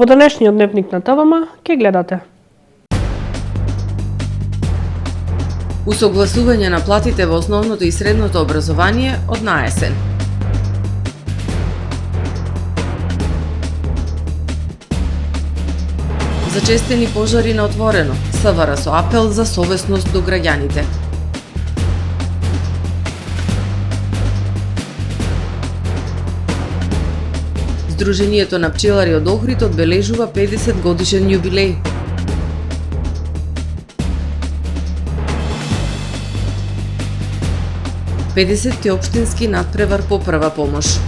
Во денешниот дневник на ТВМ ќе гледате: усогласување на платите во основното и средното образование од наесен. Зачестени пожари на отворено. СВР со апел за совесност до граѓаните. Сдруженијето на пчелари од Охрид одбележува 50 годишен јубилеј. Педесетти општински надпревар по прва помош.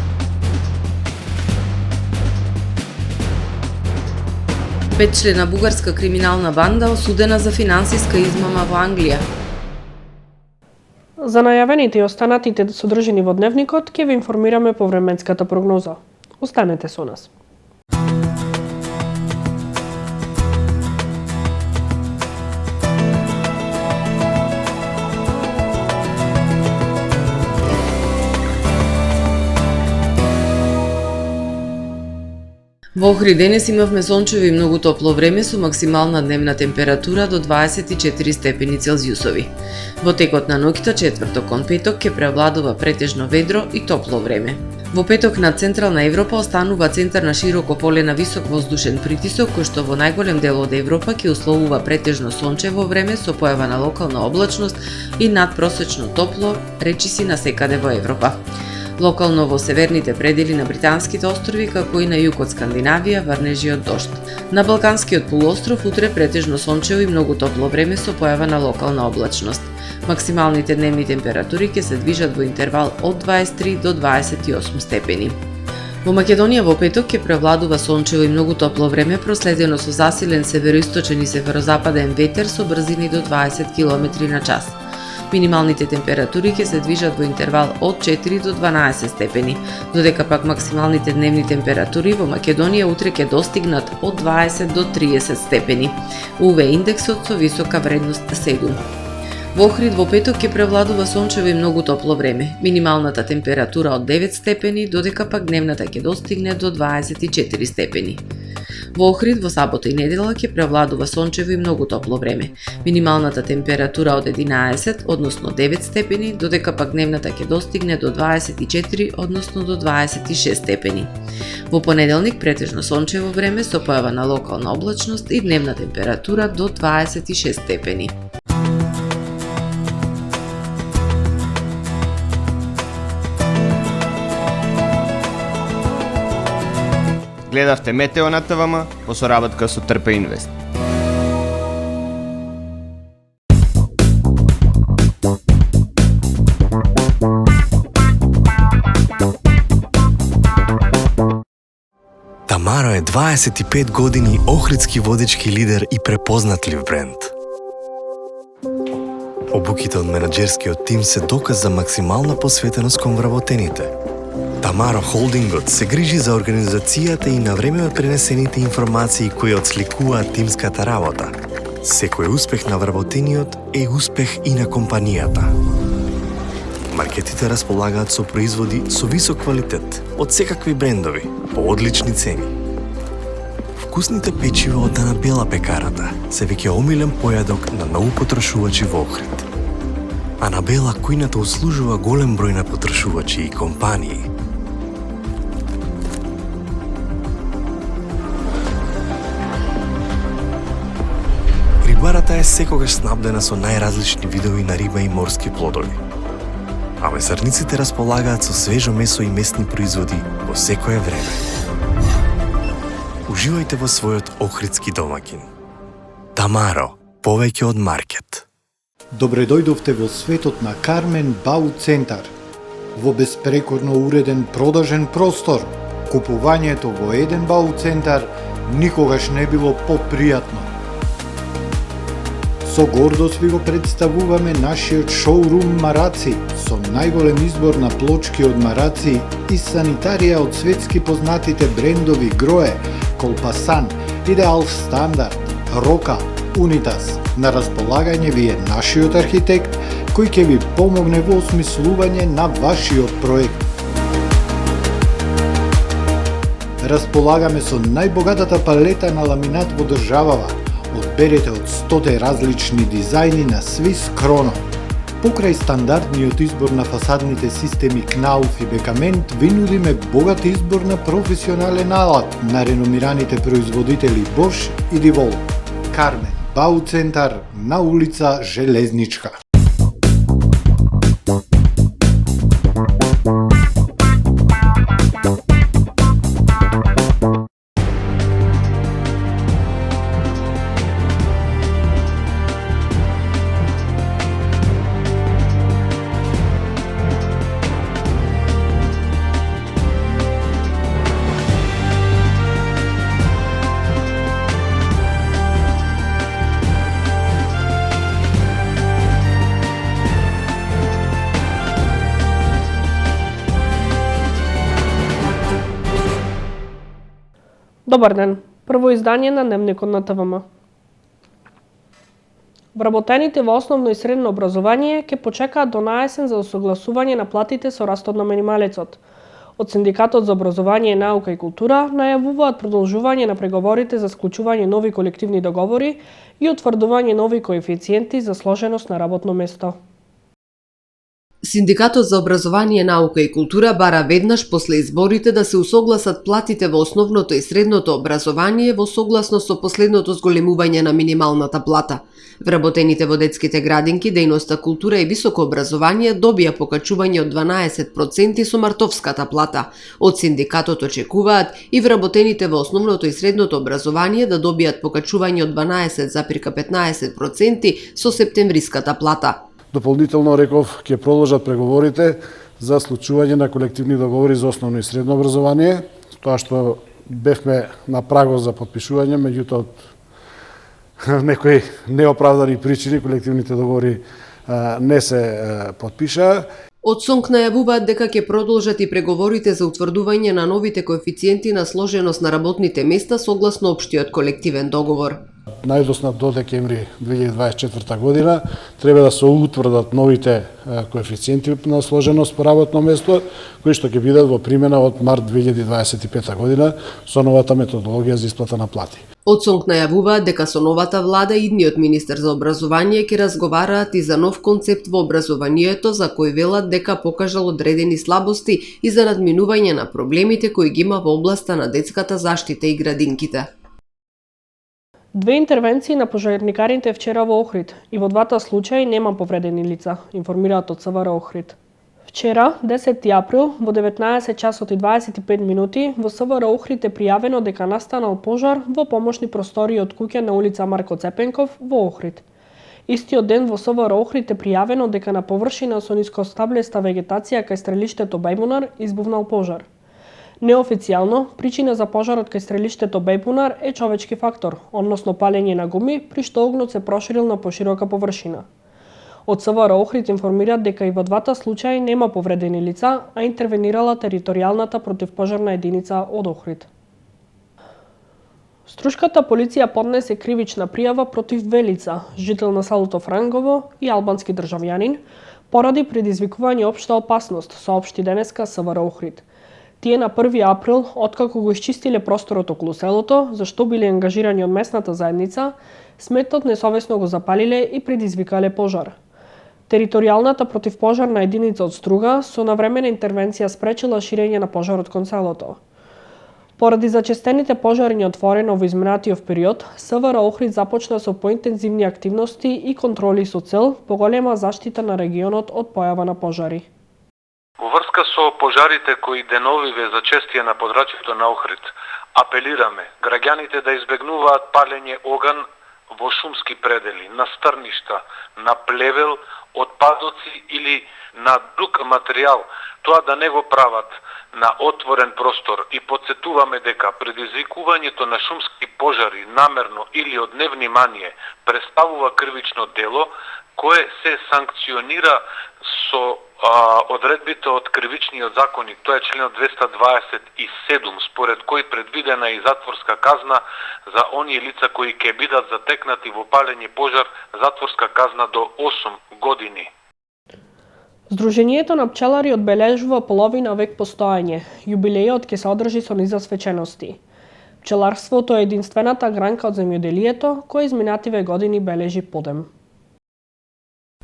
Петчлена бугарска криминална банда осудена за финансиска измама во Англија. За најавените и останатите содржини во дневникот ќе ви информираме по временската прогноза. Останете со нас. Во Охрид денес имавме сончево и многу топло време со максимална дневна температура до 24 степени Целзиусови. Во текот на ноќта, четврток кон петок, ќе преовладува претежно ведро и топло време. Во петок над Централна Европа останува центар на широко поле на висок воздушен притисок, кој што во најголем дел од Европа ќе условува претежно сончево време со појава на локална облачност и надпросечно топло, речиси насекаде во Европа. Локално во северните предели на Британските острови, како и на југ од Скандинавија, врнежи од дожд. На Балканскиот полуостров утре претежно сончево и многу топло време со појава на локална облачност. Максималните дневни температури ќе се движат во интервал од 23 до 28 степени. Во Македонија во петок ќе превладува сончево и многу топло време, проследено со засилен североисточен и северозападен ветер со брзини до 20 км на час. Минималните температури ќе се движат во интервал од 4 до 12 степени, додека пак максималните дневни температури во Македонија утре ќе достигнат од 20 до 30 степени. УВ индексот со висока вредност 7. Во Охрид во петок ќе превладува сончево и многу топло време. Минималната температура од 9 степени, додека пак дневната ќе достигне до 24 степени. Во Охрид во сабота и недела ќе превладува сончево и многу топло време. Минималната температура од 11, односно 9 степени, додека пак дневната ќе достигне до 24, односно до 26 степени. Во понеделник претежно сончево време со појава на локална облачност и дневна температура до 26 степени. Гледавте Метео на ТВМ во соработка со Трпе Инвест. Тамаро е 25 години охридски водечки лидер и препознатлив бренд. Обуките од менаџерскиот тим се доказ за максимална посветеност кон вработените. Тамаро Холдингот се грижи за организацијата и на време од пренесените информации кои отсликуваат тимската работа. Секој успех на вработениот е успех и на компанијата. Маркетите располагаат со производи со висок квалитет од секакви брендови по одлични цени. Вкусните печива од Анабела пекарата се веќе омилен појадок на многу потрошувачи во Охрид. Анабела кујната услужува голем број на потрошувачи и компании. Рибарата е секогаш снабдена со најразлични видови на риба и морски плодови. А месарниците располагаат со свежо месо и месни производи во секое време. Уживајте во својот охридски домакин. Тамаро, повеќе од маркет. Добре дојдовте во светот на Кармен Бау Центар. Во беспрекорно уреден продажен простор, купувањето во еден Бау Центар никогаш не било попријатно. Со гордост ви го представуваме нашиот шоурум Мараци, со најголем избор на плочки од мараци и санитарија од светски познатите брендови Грое, Колпасан, Идеал Стандард, Рока, Унитас. На располагање ви е нашиот архитект, кој ќе ви помогне во осмислување на вашиот проект. Располагаме со најбогатата палета на ламинат во државава. Одберете од 100 различни дизајни на Swiss Chrono. Покрај стандардниот избор на фасадните системи Knauf и Bekament, ви нудиме богат избор на професионален алат на реномираните производители Bosch и DeWalt. Кармен Бауцентар на улица Железничка. Добар ден. Прво издание на Дневникот на ТВМ. Вработените во основно и средно образование ќе почекаат до наесен за усогласување на платите со растот на минималецот. Од Синдикатот за образование, наука и култура најавуваат продолжување на преговорите за склучување нови колективни договори и утврдување нови коефициенти за сложеност на работно место. Синдикатот за образование, наука и култура бара веднаш после изборите да се усогласат платите во основното и средното образование во согласност со последното зголемување на минималната плата. Вработените во детските градинки, дејноста култура и високо образование добија покачување од 12% со мартовската плата. Од синдикатот очекуваат и вработените во основното и средното образование да добијат покачување од 12,15% со септемвриската плата. Дополнително реков ќе продолжат преговорите за склучување на колективни договори за основно и средно образование, тоа што бевме на прагот за подпишување, меѓутоа од некои неоправдани причини колективните договори не се подпишаа. Од СОНК најавуваат дека ќе продолжат и преговорите за утврдување на новите коефициенти на сложеност на работните места согласно општиот колективен договор. Најдосна до декември 2024 година треба да се утврдат новите коефициенти на сложеност по работно место, кои што ќе бидат во примена од март 2025 година со новата методологија за исплата на плати. Од СОНК најавуваат дека со новата влада идниот министер за образование ќе разговараат и за нов концепт во образованието за кој велат дека покажал одредени слабости и за надминување на проблемите кои ги има во областа на детската заштита и градинките. Две интервенции на пожарникарите вчера во Охрид и во двата случаи нема повредени лица, информираат од СВР Охрид. Вчера, 10 април, во 19 часот и 25 минути, во СВР Охрид е пријавено дека настанал пожар во помошни простории од куќа на улица Марко Цепенков во Охрид. Истиот ден во СВР Охрид е пријавено дека на површина со нискостаблеста вегетација кај стрелиштето Бајбунар избувнал пожар. Неофицијално, причина за пожарот кај стрелиштето Бајбунар е човечки фактор, односно палење на гуми, при што огнот се проширил на поширока површина. Од СВР Охрид информираат дека и во двата случаи нема повредени лица, а интервенирала територијалната противпожарна единица од Охрид. Струшката полиција поднесе кривична пријава против две лица, жител на селото Франгово и албански државјанин, поради предизвикување општа опасност, соопшти денеска СВР Охрид. Тие на 1 април, откако го исчистиле просторот околу селото, за што биле ангажирани од местната заедница, сметот несовесно го запалиле и предизвикале пожар. Територијалната противпожарна единица од Струга со навремена интервенција спречила ширење на пожарот кон селото. Поради зачестените пожари неотворено во изминатиот период, СВР Охрид започна со поинтензивни активности и контроли со цел поголема заштита на регионот од појава на пожари. Во врска со пожарите кои деновиве зачестија на подрачјето на Охрид, апелираме граѓаните да избегнуваат палење оган во шумски предели, на стрништа, на плевел, отпадоци или на друг материјал, тоа да не го прават на отворен простор и подсетуваме дека предизвикувањето на шумски пожари намерно или од невнимание представува кривично дело кое се санкционира со одредбите од кривичниот законник, тоа е членот 227, според кој предвидена и затворска казна за оние лица кои ќе бидат затекнати во палење пожар, затворска казна до 8 години. Здруженијето на пчелари одбележува половина век постоење. Јубилејот ќе се одржи со низа свечености. Пчеларството е единствената гранка од земјоделието која изминативе години бележи подем.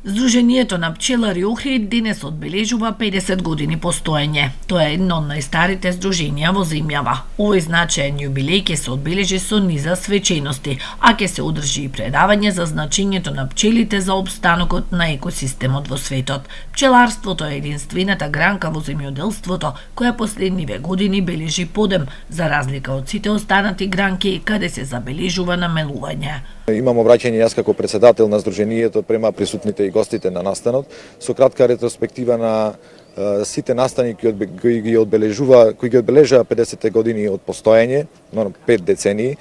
Здруженијето на пчелари Охрид денес одбележува 50 години постоење. Тоа е едно од најстарите здруженија во земјава. Овој значаен јубилеј ќе се одбележи со низа свечености, а ќе се одржи и предавање за значењето на пчелите за опстанокот на екосистемот во светот. Пчеларството е единствената гранка во земјоделството која последниве години бележи подем, за разлика од сите останати гранки каде се забележува намелување. Имам обраќање јас како председател на здруженијето према присутните и гостите на настанот со кратка ретроспектива на сите настани кои ги одбележаа 50 години од постоење, 5 децении.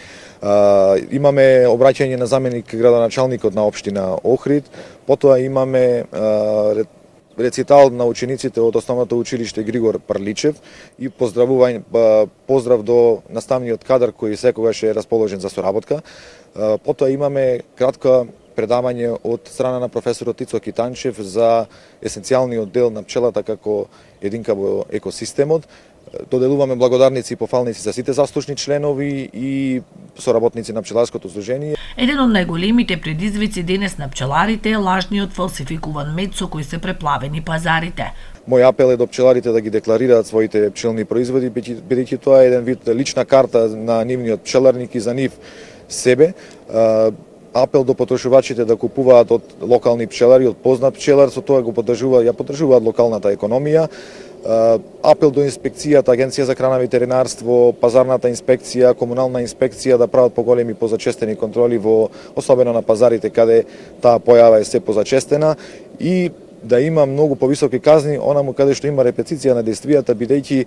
Имаме обраќање на заменик градоначалникот на општина Охрид, потоа имаме рецитал на учениците од основното училиште Григор Парличев и поздрав до наставниот кадар кој секогаш е расположен за соработка. Потоа имаме кратко предавање од страна на професорот Тицо Китанчев за есенцијалниот дел на пчелата како единка во екосистемот. Доделуваме благодарници и пофалници за сите заслужни членови и соработници на пчеларското здружение. Еден од најголемите предизвици денес на пчеларите е лажниот фалсификуван мед со кој се преплавени пазарите. Мој апел е до пчеларите да ги декларираат своите пчелни производи, бидејќи тоа е еден вид лична карта на нивниот пчеларник и за нив себе. Апел до потрошувачите да купуваат од локални пчелари, од познат пчелар, со тоа го поддржуваат локалната економија. Апел до инспекцијата, Агенција за храна и ветеринарство, пазарната инспекција, комунална инспекција да прават поголеми позачестени контроли особено на пазарите каде таа појава е се позачестена и да има многу повисоки казни онаму каде што има репетиција на действијата, бидејќи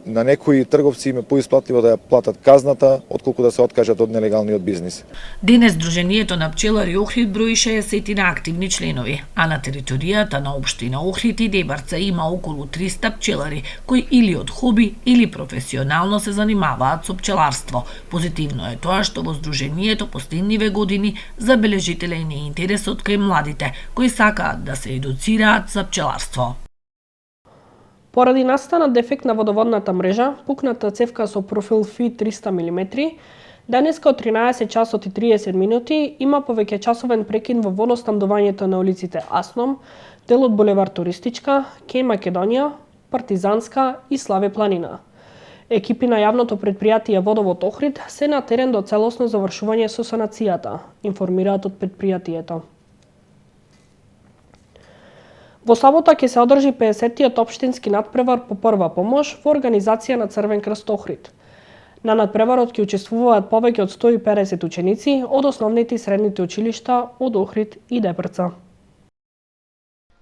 на некои трговци им е поисплатливо да ја платат казната, отколку да се откажат од нелегалниот бизнис. Денес Здруженијето на пчелари Охрид брои 60 активни членови, а на територијата на општина Охрид и Дебарца има околу 300 пчелари, кои или од хоби или професионално се занимаваат со пчеларство. Позитивно е тоа што во Здруженијето последниве години забележителен е интересот кај младите, кои сакаат да се едуцираат за пчеларство. Поради настанат дефект на водоводната мрежа, пукната цевка со профил фи 300 мм, денеска од 13 часот и 30 минути има повеќе часовен прекин во водоснабдувањето на улиците Асном, дел од булевар Туристичка, Кеј Македонија, Партизанска и Славе Планина. Екипи на јавното претпријатие Водовод Охрид се на терен до целосно завршување со санацијата, информираат од претпријатието. Во сабота ќе се одржи 50-тиот општински надпревар по прва помош во организација на Црвен крст Охрид. На надпреварот ќе учествуваат повеќе од 150 ученици од основните и средните училишта од Охрид и Дебрца.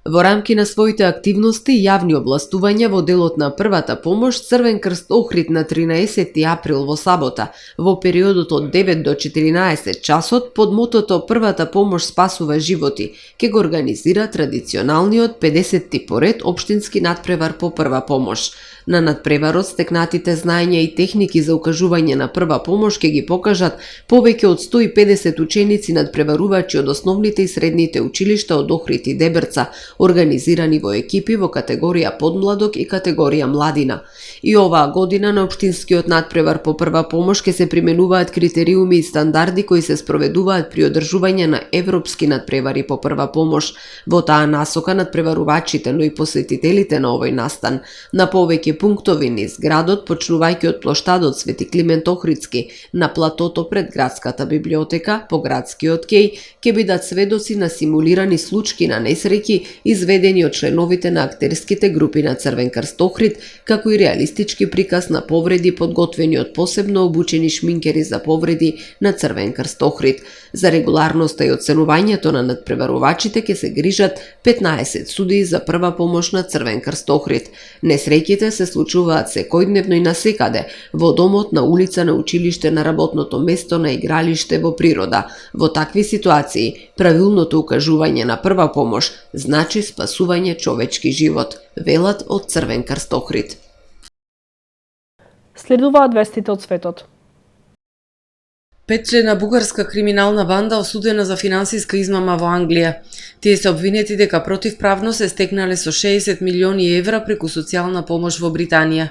Во рамки на своите активности и јавни областувања во делот на првата помош, Црвен крст Охрид на 13 април во сабота, во периодот од 9 до 14 часот, под мотото Првата помош спасува животи, ќе го организира традиционалниот 50-ти поред општински надпревар по прва помош. На надпреварот стекнатите знаења и техники за укажување на прва помош ќе ги покажат повеќе од 150 ученици надпреварувачи од основните и средните училишта од Охрид и Дебрца, организирани во екипи во категорија подмладок и категорија младина. И оваа година на општинскиот надпревар по прва помош ќе се применуваат критериуми и стандарди кои се спроведуваат при одржување на европски надпревари по прва помош. Во таа насока надпреварувачите, но и посетителите на овој настан на повеќе пунктови низ градот, почнувајќи од плоштадот Свети Климент Охридски, на платото пред градската библиотека, по градскиот кеј, ќе бидат сведоци на симулирани случаи на несреќи изведени од членовите на актерските групи на Црвен крст Охрид, како и реалистички приказ на повреди подготвени од посебно обучени шминкери за повреди на Црвен крст Охрид. За регуларноста и оценувањето на надпреварувачите ќе се грижат 15 судии за прва помош на Црвен крст Охрид. Несреќите се случуваат секојдневно и насекаде, во домот, на улица, на училиште, на работното место, на игралиште, во природа. Во такви ситуации, правилното укажување на прва помош значи спасување човечки живот, велат од Црвен крст Охрид. Следуваат вестите од светот. Петчлена бугарска криминална банда осудена за финансиска измама во Англија. Тие се обвинети дека противправно се стекнале со 60 милиони евра преку социјална помош во Британија.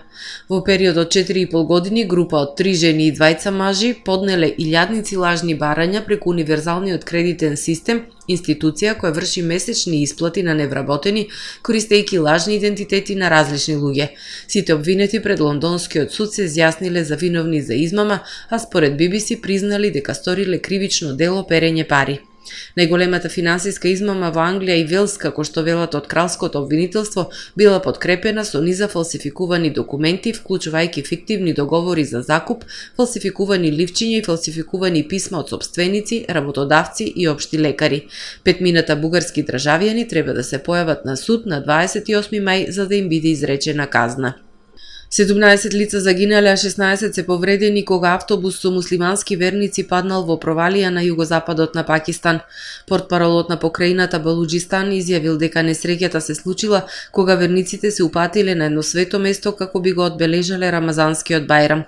Во период од 4,5 години група од 3 жени и 2 мажи поднеле илјадници лажни барања преку универзалниот кредитен систем, институција која врши месечни исплати на невработени, користејќи лажни идентитети на различни луѓе. Сите обвинети пред лондонскиот суд се изјасниле за виновни за измама, а според BBC признали дека сториле кривично дело перење пари. Најголемата финансиска измама во Англија и Велс, како што велат од кралското обвинителство, била подкрепена со низа фалсификувани документи, вклучувајќи фиктивни договори за закуп, фалсификувани ливчиња и фалсификувани писма од сопственици, работодавци и општи лекари. Петмината бугарски државјани треба да се појават на суд на 28 мај за да им биде изречена казна. 17 лица загинале, а 16 се повредени кога автобус со муслимански верници паднал во провалија на југозападот на Пакистан. Портпаролот на покрајината Балуџистан изјавил дека несреќата се случила кога верниците се упатиле на едно свето место како би го одбележале Рамазанскиот бајрам.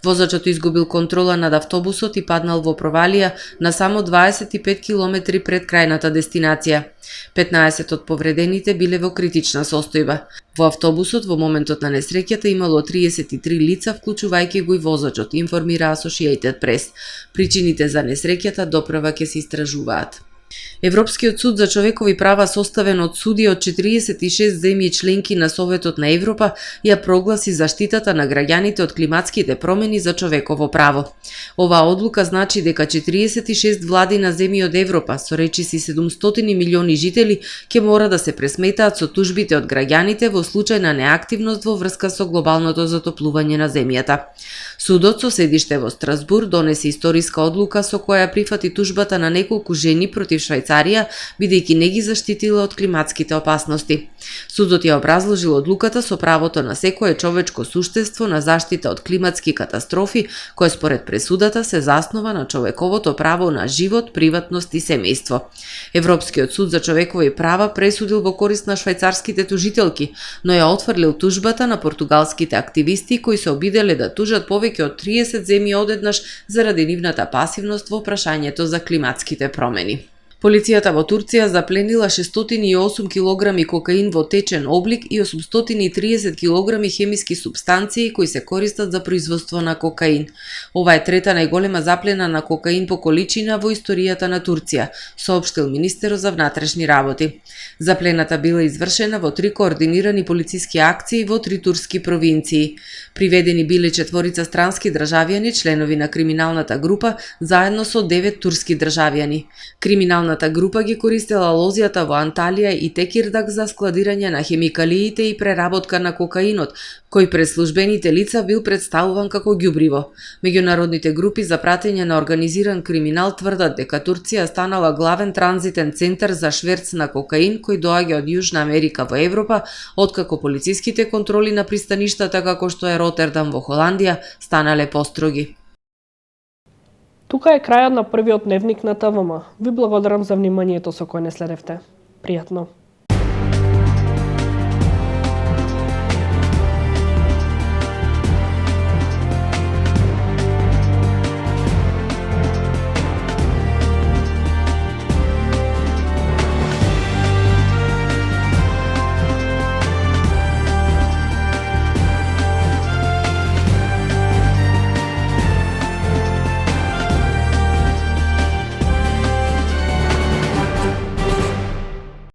Возачот изгубил контрола над автобусот и паднал во провалија на само 25 километри пред крајната дестинација. 15 од повредените биле во критична состојба. Во автобусот во моментот на несреќата имало 33 лица, вклучувајќи го и возачот, информира Associated Press. Причините за несреќата доправа ќе се истражуваат. Европскиот суд за човекови права, составен од суди од 46 земји членки на Советот на Европа, ја прогласи заштитата на граѓаните од климатските промени за човеково право. Оваа одлука значи дека 46 влади на земји од Европа, со речиси 700 милиони жители, ќе мора да се пресметаат со тужбите од граѓаните во случај на неактивност во врска со глобалното затоплување на земјата. Судот со седиште во Страсбур донесе историска одлука со која прифати тужбата на неколку жени против Швајцарија, бидејќи не ги заштитила од климатските опасности. Судот ја образложил одлуката со правото на секое човечко суштество на заштита од климатски катастрофи, кој според пресудата се заснова на човековото право на живот, приватност и семејство. Европскиот суд за човекови права пресудил во корист на швајцарските тужителки, но ја отфрлил тужбата на португалските активисти кои се обиделе да тужат повеќе од 30 земји одеднаш заради нивната пасивност во прашањето за климатските промени. Полицијата во Турција запленила 608 килограми кокаин во течен облик и 830 килограми хемиски супстанции кои се користат за производство на кокаин. Ова е трета најголема заплена на кокаин по количина во историјата на Турција, соопштил министерот за внатрешни работи. Заплената била извршена во 3 координирани полициски акции во 3 турски провинции. Приведени биле 4 странски државјани, членови на криминалната група, заедно со 9 турски државјани. Криминалната група ги користела лозијата во Анталија и Текирдак за складирање на хемикалиите и преработка на кокаинот, кој пред службените лица бил представуван како ѓубриво. Меѓународните групи за пратење на организиран криминал тврдат дека Турција станала главен транзитен центар за шверц на кокаин кој доаѓа од Јужна Америка во Европа, откако полициските контроли на пристаништата како што е Ротердам во Холандија станале построги. Тука е крајот на првиот дневник на ТВМ. Ви благодарам за вниманието со кое не следевте. Пријатно!